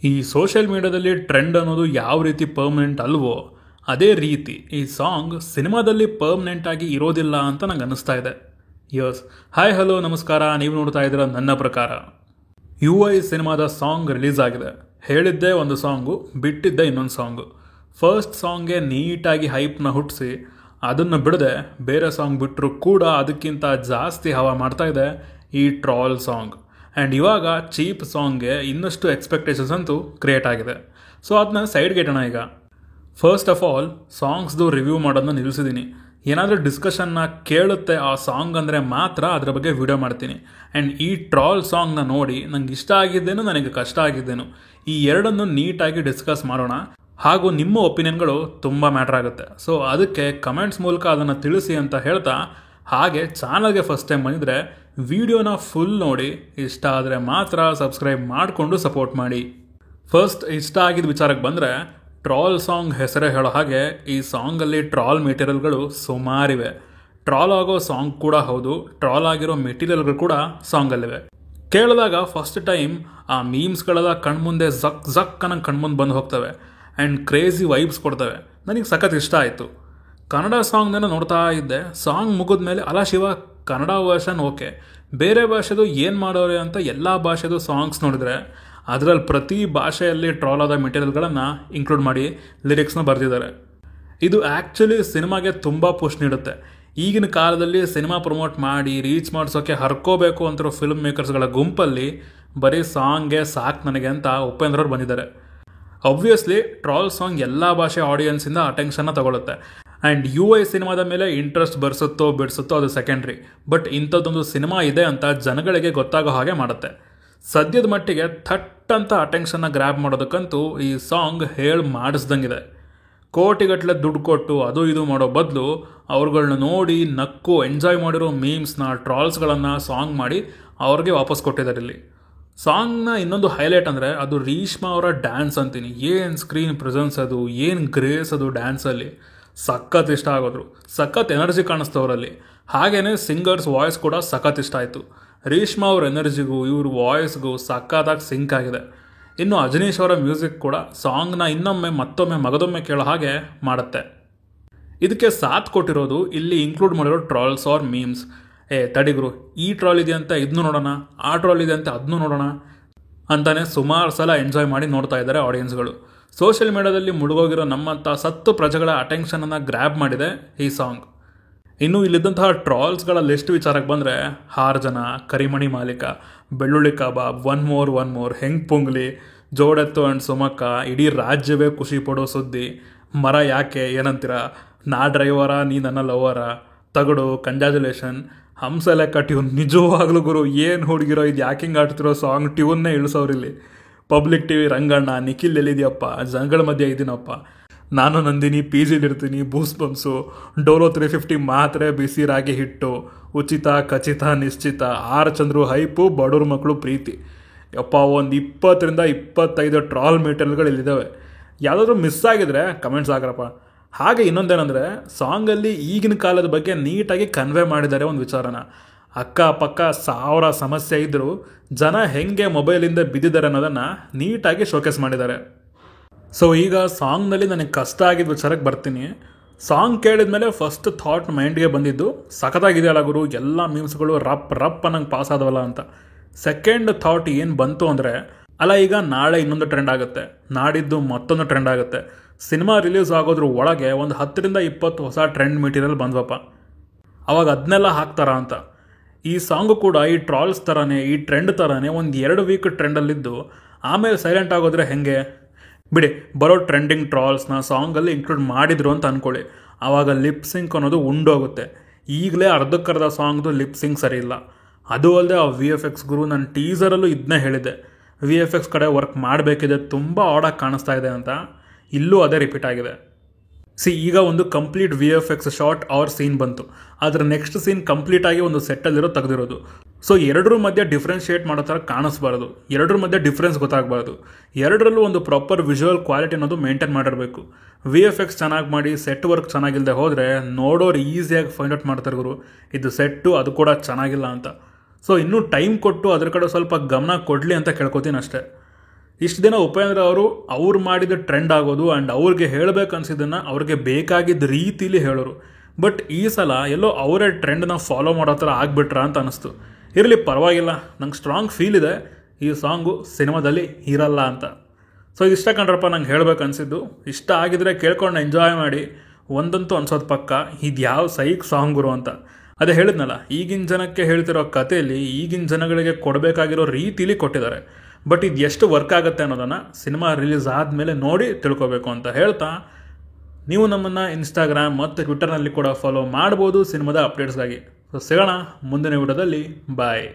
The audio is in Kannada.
ಈ ಸೋಷಿಯಲ್ ಮೀಡಿಯಾದಲ್ಲಿ ಟ್ರೆಂಡ್ ಅನ್ನೋದು ಯಾವ ರೀತಿ ಪರ್ಮನೆಂಟ್ ಅಲ್ವೋ ಅದೇ ರೀತಿ ಈ ಸಾಂಗ್ ಸಿನಿಮಾದಲ್ಲಿ ಪರ್ಮನೆಂಟ್ ಆಗಿ ಇರೋದಿಲ್ಲ ಅಂತ ನಂಗೆ ಅನ್ನಿಸ್ತಾ ಇದೆ. ಯಸ್, ಹಾಯ್ ಹಲೋ ನಮಸ್ಕಾರ, ನೀವು ನೋಡ್ತಾ ಇದ್ದೀರ ನನ್ನ ಪ್ರಕಾರ. UI ಸಿನಿಮಾದ ಸಾಂಗ್ ರಿಲೀಸ್ ಆಗಿದೆ. ಹೇಳಿದ್ದೇ ಒಂದು ಸಾಂಗು, ಬಿಟ್ಟಿದ್ದೆ ಇನ್ನೊಂದು ಸಾಂಗು. ಫಸ್ಟ್ ಸಾಂಗ್ಗೆ ನೀಟಾಗಿ ಹೈಪ್ನ ಹುಟ್ಟಿಸಿ ಅದನ್ನು ಬಿಡದೆ ಬೇರೆ ಸಾಂಗ್ ಬಿಟ್ಟರು ಕೂಡ ಅದಕ್ಕಿಂತ ಜಾಸ್ತಿ ಹವಾ ಮಾಡ್ತಾ ಇದೆ ಈ ಟ್ರಾಲ್ ಸಾಂಗ್. ಆ್ಯಂಡ್ ಇವಾಗ ಚೀಪ್ ಸಾಂಗ್ಗೆ ಇನ್ನಷ್ಟು ಎಕ್ಸ್ಪೆಕ್ಟೇಷನ್ಸ್ ಅಂತೂ ಕ್ರಿಯೇಟ್ ಆಗಿದೆ. ಸೊ ಅದನ್ನ ಸೈಡ್ಗೆ ಇಡೋಣ. ಈಗ ಫಸ್ಟ್ ಆಫ್ ಆಲ್ ಸಾಂಗ್ಸ್ದು ರಿವ್ಯೂ ಮಾಡೋದನ್ನ ನಿಲ್ಲಿಸಿದ್ದೀನಿ. ಏನಾದರೂ ಡಿಸ್ಕಷನ್ನ ಕೇಳುತ್ತೆ ಆ ಸಾಂಗ್ ಅಂದರೆ ಮಾತ್ರ ಅದರ ಬಗ್ಗೆ ವಿಡಿಯೋ ಮಾಡ್ತೀನಿ. ಆ್ಯಂಡ್ ಈ ಟ್ರಾಲ್ ಸಾಂಗ್ನ ನೋಡಿ ನಂಗೆ ಇಷ್ಟ ಆಗಿದ್ದೇನು, ನನಗೆ ಕಷ್ಟ ಆಗಿದ್ದೇನು, ಈ ಎರಡನ್ನು ನೀಟಾಗಿ ಡಿಸ್ಕಸ್ ಮಾಡೋಣ. ಹಾಗೂ ನಿಮ್ಮ ಒಪಿನಿಯನ್ಗಳು ತುಂಬ ಮ್ಯಾಟ್ರ್ ಆಗುತ್ತೆ. ಸೊ ಅದಕ್ಕೆ ಕಮೆಂಟ್ಸ್ ಮೂಲಕ ಅದನ್ನು ತಿಳಿಸಿ ಅಂತ ಹೇಳ್ತಾ, ಹಾಗೆ ಚಾನಲ್ಗೆ ಫಸ್ಟ್ ಟೈಮ್ ಬಂದಿದ್ರೆ ವಿಡಿಯೋನ ಫುಲ್ ನೋಡಿ, ಇಷ್ಟ ಆದರೆ ಮಾತ್ರ ಸಬ್ಸ್ಕ್ರೈಬ್ ಮಾಡಿಕೊಂಡು ಸಪೋರ್ಟ್ ಮಾಡಿ. ಫಸ್ಟ್ ಇಷ್ಟ ಆಗಿದ್ದ ವಿಚಾರಕ್ಕೆ ಬಂದರೆ, ಟ್ರಾಲ್ ಸಾಂಗ್ ಹೆಸರೇ ಹೇಳೋ ಹಾಗೆ ಈ ಸಾಂಗಲ್ಲಿ ಟ್ರಾಲ್ ಮೆಟೀರಿಯಲ್ಗಳು ಸುಮಾರಿವೆ. ಟ್ರಾಲ್ ಆಗೋ ಸಾಂಗ್ ಕೂಡ ಹೌದು, ಟ್ರಾಲ್ ಆಗಿರೋ ಮೆಟೀರಿಯಲ್ಗಳು ಕೂಡ ಸಾಂಗಲ್ಲಿವೆ. ಕೇಳಿದಾಗ ಫಸ್ಟ್ ಟೈಮ್ ಆ ಮೀಮ್ಸ್ಗಳೆಲ್ಲ ಕಣ್ಮುಂದೆ ಜಕ್ ಜಕ್ ಅನ್ನೋ ಕಣ್ಮುಂದೆ ಬಂದು ಹೋಗ್ತವೆ ಆ್ಯಂಡ್ ಕ್ರೇಜಿ ವೈಬ್ಸ್ ಕೊಡ್ತವೆ. ನನಗೆ ಸಖತ್ ಇಷ್ಟ ಆಯಿತು. ಕನ್ನಡ ಸಾಂಗ್ನ ನೋಡ್ತಾ ಇದ್ದೆ. ಸಾಂಗ್ ಮುಗಿದ್ಮೇಲೆ ಅಲ್ಲ ಶಿವ, ಕನ್ನಡ ವರ್ಷನ್ ಓಕೆ, ಬೇರೆ ಭಾಷೆದು ಏನು ಮಾಡೋರೆ ಅಂತ ಎಲ್ಲ ಭಾಷೆದು ಸಾಂಗ್ಸ್ ನೋಡಿದ್ರೆ ಅದರಲ್ಲಿ ಪ್ರತಿ ಭಾಷೆಯಲ್ಲಿ ಟ್ರಾಲ್ ಆದ ಮೆಟೀರಿಯಲ್ಗಳನ್ನು ಇನ್ಕ್ಲೂಡ್ ಮಾಡಿ ಲಿರಿಕ್ಸ್ನ ಬರೆದಿದ್ದಾರೆ. ಇದು ಆ್ಯಕ್ಚುಲಿ ಸಿನಿಮಾಗೆ ತುಂಬ ಪುಷ್ ನೀಡುತ್ತೆ. ಈಗಿನ ಕಾಲದಲ್ಲಿ ಸಿನಿಮಾ ಪ್ರಮೋಟ್ ಮಾಡಿ ರೀಚ್ ಮಾಡಿಸೋಕ್ಕೆ ಹರ್ಕೋಬೇಕು ಅಂತಿರೋ ಫಿಲ್ಮ್ ಮೇಕರ್ಸ್ಗಳ ಗುಂಪಲ್ಲಿ ಬರೀ ಸಾಂಗ್ಗೆ ಸಾಕು ನನಗೆ ಅಂತ ಉಪೇಂದ್ರ ಅವ್ರು ಬಂದಿದ್ದಾರೆ. ಆಬ್ವಿಯಸ್ಲಿ ಟ್ರಾಲ್ ಸಾಂಗ್ ಎಲ್ಲ ಭಾಷೆ ಆಡಿಯನ್ಸಿಂದ ಅಟೆನ್ಷನ್ನ ತಗೊಳುತ್ತೆ. ಆ್ಯಂಡ್ UI ಸಿನಿಮಾದ ಮೇಲೆ ಇಂಟ್ರೆಸ್ಟ್ ಬರ್ಸುತ್ತೋ ಬಿಡಿಸುತ್ತೋ ಅದು ಸೆಕೆಂಡ್ರಿ. ಬಟ್ ಇಂಥದ್ದೊಂದು ಸಿನಿಮಾ ಇದೆ ಅಂತ ಜನಗಳಿಗೆ ಗೊತ್ತಾಗೋ ಹಾಗೆ ಮಾಡುತ್ತೆ. ಸದ್ಯದ ಮಟ್ಟಿಗೆ ಥಟ್ ಅಂತ ಅಟೆನ್ಷನ್ನ ಗ್ರ್ಯಾಬ್ ಮಾಡೋದಕ್ಕಂತೂ ಈ ಸಾಂಗ್ ಹೇಳಿ ಮಾಡಿಸ್ದಂಗಿದೆ. ಕೋಟಿಗಟ್ಟಲೆ ದುಡ್ಡು ಕೊಟ್ಟು ಅದು ಇದು ಮಾಡೋ ಬದಲು ಅವ್ರುಗಳನ್ನ ನೋಡಿ ನಕ್ಕು ಎಂಜಾಯ್ ಮಾಡಿರೋ ಮೀಮ್ಸ್ನ, ಟ್ರಾಲ್ಸ್ಗಳನ್ನು ಸಾಂಗ್ ಮಾಡಿ ಅವ್ರಿಗೆ ವಾಪಸ್ ಕೊಟ್ಟಿದ್ದಾರೆ. ಇಲ್ಲಿ ಸಾಂಗ್ನ ಇನ್ನೊಂದು ಹೈಲೈಟ್ ಅಂದರೆ ಅದು ರೀಶ್ಮಾ ಅವರ ಡ್ಯಾನ್ಸ್ ಅಂತೀನಿ. ಏನು ಸ್ಕ್ರೀನ್ ಪ್ರೆಸೆನ್ಸ್ ಅದು, ಏನು ಗ್ರೇಸ್ ಅದು ಡ್ಯಾನ್ಸಲ್ಲಿ. ಸಖತ್ ಇಷ್ಟ ಆಗೋದ್ರು. ಸಖತ್ ಎನರ್ಜಿ ಕಾಣಿಸ್ತವರಲ್ಲಿ. ಹಾಗೆಯೇ ಸಿಂಗರ್ಸ್ ವಾಯ್ಸ್ ಕೂಡ ಸಖತ್ ಇಷ್ಟ ಆಯಿತು. ರೀಶ್ಮಾ ಅವ್ರ ಎನರ್ಜಿಗೂ ಇವ್ರ ವಾಯ್ಸ್ಗೂ ಸಖತ್ತಾಗಿ ಸಿಂಕ್ ಆಗಿದೆ. ಇನ್ನು ಅಜನೀಶ್ ಅವರ ಮ್ಯೂಸಿಕ್ ಕೂಡ ಸಾಂಗ್ನ ಇನ್ನೊಮ್ಮೆ ಮತ್ತೊಮ್ಮೆ ಮಗದೊಮ್ಮೆ ಕೇಳೋ ಹಾಗೆ ಮಾಡುತ್ತೆ. ಇದಕ್ಕೆ ಸಾಥ್ ಕೊಟ್ಟಿರೋದು ಇಲ್ಲಿ ಇನ್ಕ್ಲೂಡ್ ಮಾಡಿರೋ ಟ್ರಾಲ್ಸ್ ಆರ್ ಮೀಮ್ಸ್. ತಡಿಗ್ರು, ಈ ಟ್ರಾಲ್ ಇದೆ ಅಂತ ಇದನ್ನು ನೋಡೋಣ, ಆ ಟ್ರಾಲ್ ಇದೆ ಅಂತ ಅದನ್ನು ನೋಡೋಣ ಅಂತಾನೆ ಸುಮಾರು ಸಲ ಎಂಜಾಯ್ ಮಾಡಿ ನೋಡ್ತಾ ಇದ್ದಾರೆ ಆಡಿಯನ್ಸ್ಗಳು. ಸೋಷಿಯಲ್ ಮೀಡಿಯಾದಲ್ಲಿ ಮುಳುಗೋಗಿರೋ ನಮ್ಮಂಥ ಸತ್ತು ಪ್ರಜೆಗಳ ಅಟೆನ್ಷನನ್ನು ಗ್ರ್ಯಾಬ್ ಮಾಡಿದೆ ಈ ಸಾಂಗ್. ಇನ್ನು ಇಲ್ಲಿದ್ದಂತಹ ಟ್ರಾಲ್ಸ್ಗಳ ಲಿಸ್ಟ್ ವಿಚಾರಕ್ಕೆ ಬಂದರೆ, ಹಾರ್ಜನ, ಕರಿಮಣಿ ಮಾಲೀಕ, ಬೆಳ್ಳುಳ್ಳಿ ಕಬಾಬ್, ಒನ್ ಮೋರ್, ಹೆಂಗ್ ಪುಂಗ್ಲಿ, ಜೋಡೆತ್ತು ಆ್ಯಂಡ್ ಸುಮಕ್ಕ, ಇಡೀ ರಾಜ್ಯವೇ ಖುಷಿ ಪಡೋ ಸುದ್ದಿ, ಮರ ಯಾಕೆ ಏನಂತೀರ, ನಾ ಡ್ರೈವರ ನೀ ನನ್ನ ಲವರ, ತಗಡು, ಕಂಗ್ರ್ಯಾಚುಲೇಷನ್, ಹಂಸಲೆಕ್ಕ ಟ್ಯೂನ್. ನಿಜವಾಗ್ಲೂ ಗುರು, ಏನು ಹುಡುಗಿರೋ ಇದು ಯಾಕೆ ಹಿಂಗೆ ಆಡ್ತಿರೋ ಸಾಂಗ್ ಟ್ಯೂನ್ನೇ ಇಳಿಸೋರಿಲ್ಲಿ. ಪಬ್ಲಿಕ್ TV ರಂಗಣ್ಣ, ನಿಖಿಲ್ ಎಲ್ಲಿದೆಯಪ್ಪ, ಜನಗಳ ಮಧ್ಯೆ ಇದ್ದೀನಪ್ಪ, ನಾನು ನಂದಿನಿ PGಲಿರ್ತೀನಿ, ಬೂಸ್ ಬಂಪ್ಸು, ಡೋಲೋ 350 ಮಾತ್ರೆ, ಬಿಸಿ ರಾಗಿ ಹಿಟ್ಟು, ಉಚಿತ ಖಚಿತ ನಿಶ್ಚಿತ, ಆರ್ ಚಂದ್ರು ಹೈಪು, ಬಡವ್ರ ಮಕ್ಕಳು ಪ್ರೀತಿ. ಯಪ್ಪ, ಒಂದು 20ರಿಂದ 25 ಟ್ರಾಲ್ ಮೆಟೀರಿಯಲ್ಗಳು ಇಲ್ಲಿದ್ದಾವೆ. ಯಾವುದಾದ್ರೂ ಮಿಸ್ ಆಗಿದ್ರೆ ಕಮೆಂಟ್ಸ್ ಹಾಕ್ರಪ್ಪ. ಹಾಗೆ ಇನ್ನೊಂದೇನೆಂದರೆ, ಸಾಂಗಲ್ಲಿ ಈಗಿನ ಕಾಲದ ಬಗ್ಗೆ ನೀಟಾಗಿ ಕನ್ವೆ ಮಾಡಿದ್ದಾರೆ ಒಂದು ವಿಚಾರನ. ಅಕ್ಕಪಕ್ಕ 1000 ಸಮಸ್ಯೆ ಇದ್ದರೂ ಜನ ಹೆಂಗೆ ಮೊಬೈಲಿಂದ ಬಿದ್ದಿದ್ದಾರೆ ಅನ್ನೋದನ್ನು ನೀಟಾಗಿ ಶೋಕೇಸ್ ಮಾಡಿದ್ದಾರೆ. ಸೊ ಈಗ ಸಾಂಗ್ನಲ್ಲಿ ನನಗೆ ಕಷ್ಟ ಆಗಿದ್ದ ವಿಚಾರಕ್ಕೆ ಬರ್ತೀನಿ. ಸಾಂಗ್ ಕೇಳಿದ ಮೇಲೆ ಫಸ್ಟ್ ಥಾಟ್ ಮೈಂಡ್ಗೆ ಬಂದಿದ್ದು, ಸಖತ್ತಾಗಿದೆಯಲ್ಲ ಗುರು, ಎಲ್ಲ ಮೀಮ್ಸ್ಗಳು ರಪ್ ಅನ್ನಂಗೆ ಪಾಸ್ ಆದವಲ್ಲ ಅಂತ. ಸೆಕೆಂಡ್ ಥಾಟ್ ಏನು ಬಂತು ಅಂದರೆ, ಅಲ್ಲ ಈಗ ನಾಳೆ ಇನ್ನೊಂದು ಟ್ರೆಂಡ್ ಆಗುತ್ತೆ, ನಾಡಿದ್ದು ಮತ್ತೊಂದು ಟ್ರೆಂಡ್ ಆಗುತ್ತೆ, ಸಿನಿಮಾ ರಿಲೀಸ್ ಆಗೋದ್ರ ಒಳಗೆ ಒಂದು 10ರಿಂದ 20 ಹೊಸ ಟ್ರೆಂಡ್ ಮೆಟೀರಿಯಲ್ ಬಂದ್ವಪ್ಪ, ಅವಾಗ ಅದನ್ನೆಲ್ಲ ಹಾಕ್ತಾರ ಅಂತ. ಈ ಸಾಂಗು ಕೂಡ ಈ ಟ್ರಾಲ್ಸ್ ಥರನೇ, ಈ ಟ್ರೆಂಡ್ ಥರನೇ ಒಂದು 2 ವೀಕ್ ಟ್ರೆಂಡಲ್ಲಿದ್ದು ಆಮೇಲೆ ಸೈಲೆಂಟ್ ಆಗೋದ್ರೆ ಹೆಂಗೆ? ಬಿಡಿ, ಬರೋ ಟ್ರೆಂಡಿಂಗ್ ಟ್ರಾಲ್ಸ್ನ ಸಾಂಗಲ್ಲಿ ಇನ್ಕ್ಲೂಡ್ ಮಾಡಿದ್ರು ಅಂತ ಅಂದ್ಕೊಳ್ಳಿ, ಆವಾಗ ಲಿಪ್ ಸಿಂಕ್ ಅನ್ನೋದು ಉಂಡೋಗುತ್ತೆ. ಈಗಲೇ ಅರ್ಧಕ್ಕರ್ಧ ಸಾಂಗ್ದು ಲಿಪ್ ಸಿಂಕ್ ಸರಿ ಇಲ್ಲ. ಅದು ಅಲ್ಲದೆ ಆ VFX ಗುರು, ನಾನು ಟೀಸರಲ್ಲೂ ಇದನ್ನೇ ಹೇಳಿದ್ದೆ, VFX ಕಡೆ ವರ್ಕ್ ಮಾಡಬೇಕಿದೆ, ತುಂಬ ಆಡಾಗಿ ಕಾಣಿಸ್ತಾ ಇದೆ ಅಂತ. ಇಲ್ಲೂ ಅದೇ ರಿಪೀಟ್ ಆಗಿದೆ. ಈಗ ಒಂದು complete VFX short are seen ಬಂತು, ಅದರ ನೆಕ್ಸ್ಟ್ ಸೀನ್ ಕಂಪ್ಲೀಟಾಗಿ ಒಂದು ಸೆಟ್ಟಲ್ಲಿರೋ ತೆಗೆದಿರೋದು. ಸೊ ಎರಡರ ಮಧ್ಯೆ ಡಿಫ್ರೆನ್ಷಿಯೇಟ್ ಮಾಡೋ ಥರ ಕಾಣಿಸ್ಬಾರ್ದು, ಎರಡರ ಮಧ್ಯೆ ಡಿಫ್ರೆನ್ಸ್ ಗೊತ್ತಾಗಬಾರ್ದು. ಎರಡರಲ್ಲೂ ಒಂದು ಪ್ರಾಪರ್ ವಿಜುವಲ್ ಕ್ವಾಲಿಟಿ ಅನ್ನೋದು ಮೇಂಟೈನ್ ಮಾಡಿರಬೇಕು. VFX ಚೆನ್ನಾಗಿ ಮಾಡಿ ಸೆಟ್ ವರ್ಕ್ ಚೆನ್ನಾಗಿಲ್ಲದೆ ಹೋದರೆ ನೋಡೋರು ಈಸಿಯಾಗಿ ಫೈಂಡ್ ಔಟ್ ಮಾಡ್ತಾರೆ ಗುರು, ಇದು ಸೆಟ್ಟು ಅದು ಕೂಡ ಚೆನ್ನಾಗಿಲ್ಲ ಅಂತ. ಸೊ ಇನ್ನೂ ಟೈಮ್ ಕೊಟ್ಟು ಅದ್ರ ಕಡೆ ಸ್ವಲ್ಪ ಗಮನ ಕೊಡಲಿ ಅಂತ ಕೇಳ್ಕೊತೀನಿ ಅಷ್ಟೇ. ಇಷ್ಟು ದಿನ ಉಪೇಂದ್ರ ಅವರು ಅವ್ರು ಮಾಡಿದ ಟ್ರೆಂಡ್ ಆಗೋದು ಆ್ಯಂಡ್ ಅವ್ರಿಗೆ ಹೇಳಬೇಕು ಅನ್ಸಿದ್ದನ್ನು ಅವ್ರಿಗೆ ಬೇಕಾಗಿದ್ದ ರೀತಿಲಿ ಹೇಳೋರು. ಬಟ್ ಈ ಸಲ ಎಲ್ಲೋ ಅವರೇ ಟ್ರೆಂಡ್ನ ಫಾಲೋ ಮಾಡೋ ಥರ ಆಗ್ಬಿಟ್ರಾ ಅಂತ ಅನ್ನಿಸ್ತು. ಇರಲಿ, ಪರವಾಗಿಲ್ಲ, ನಂಗೆ ಸ್ಟ್ರಾಂಗ್ ಫೀಲ್ ಇದೆ ಈ ಸಾಂಗು ಸಿನಿಮಾದಲ್ಲಿ ಇರಲ್ಲ ಅಂತ. ಸೊ ಇಷ್ಟ ಕಂಡ್ರಪ್ಪ ನಂಗೆ ಹೇಳ್ಬೇಕು ಅನಿಸಿದ್ದು. ಇಷ್ಟ ಆಗಿದ್ರೆ ಕೇಳ್ಕೊಂಡು ಎಂಜಾಯ್ ಮಾಡಿ. ಒಂದಂತೂ ಅನ್ಸೋದು ಪಕ್ಕ, ಇದು ಯಾವ ಸೈಕ್ ಸಾಂಗುರು ಅಂತ. ಅದೇ ಹೇಳಿದ್ನಲ್ಲ, ಈಗಿನ ಜನಕ್ಕೆ ಹೇಳ್ತಿರೋ ಕಥೆಯಲ್ಲಿ ಈಗಿನ ಜನಗಳಿಗೆ ಕೊಡಬೇಕಾಗಿರೋ ರೀತಿಲಿ ಕೊಟ್ಟಿದ್ದಾರೆ. ಬಟ್ ಇದು ಎಷ್ಟು ವರ್ಕ್ ಆಗುತ್ತೆ ಅನ್ನೋದನ್ನು ಸಿನಿಮಾ ರಿಲೀಸ್ ಆದಮೇಲೆ ನೋಡಿ ತಿಳ್ಕೊಬೇಕು ಅಂತ ಹೇಳ್ತಾ, ನೀವು ನಮ್ಮನ್ನು ಇನ್ಸ್ಟಾಗ್ರಾಮ್ ಮತ್ತು ಟ್ವಿಟರ್ನಲ್ಲಿ ಕೂಡ ಫಾಲೋ ಮಾಡ್ಬೋದು ಸಿನಿಮಾದ ಅಪ್ಡೇಟ್ಸ್ಗಾಗಿ. ಸೊ ಸಿಗೋಣ ಮುಂದಿನ ವಿಡಿಯೋದಲ್ಲಿ. ಬಾಯ್.